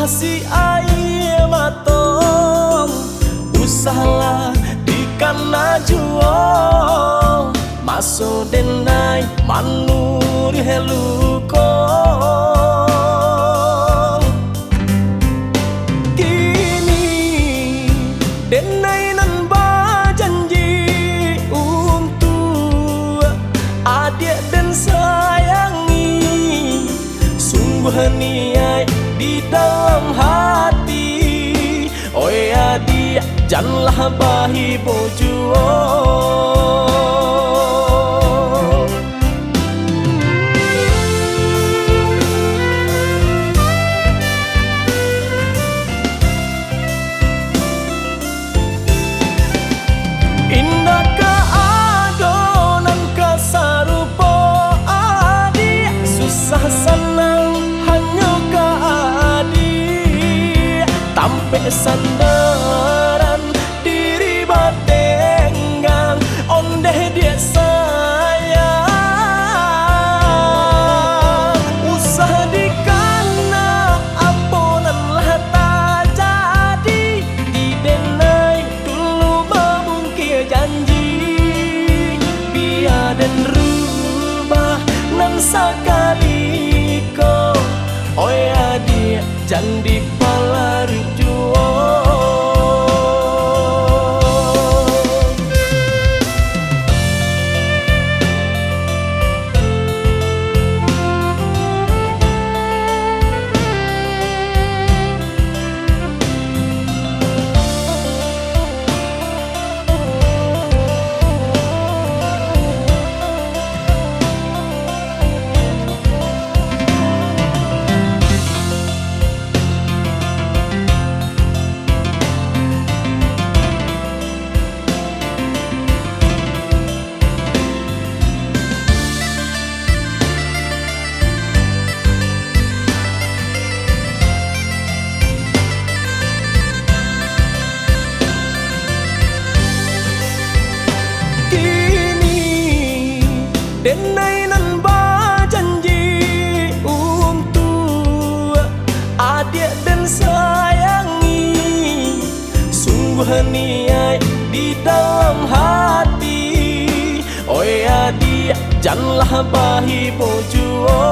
si air matong usahlah di kana juo maso denai manuri heluko kini denai nan berjanji untuk adik dan sayangi sungguh niat di dalam hati. Oh ya dia janganlah bahi bojuo indah keadonan kesarupo adik susah senang hanya ke adik tampe sandaran diri batenggang ondeh dia sayang usah dikana aponanlah tak jadi di denai dulu membungkir janji biar dan rubah nan sakali ko oh ya dia jandi pala rujuo denai nan berjanji untuk adik dan sayangi sungguh niat di dalam hati. Oh ya dia janganlah bahi bojuo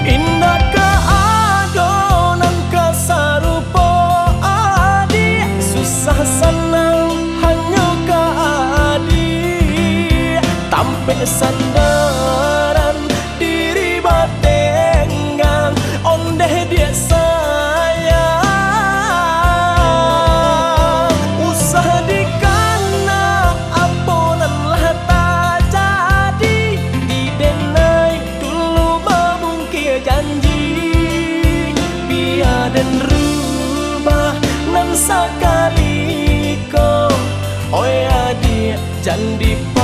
indah keadonan kesarupo adik susah senang hanya ke adik tampe sandaran diri batenggang ondeh dia sayang usah dikana aponanlah tak jadi di denai dulu membungkir janji biar dan rubah nan sakali ko oh ya dia jandi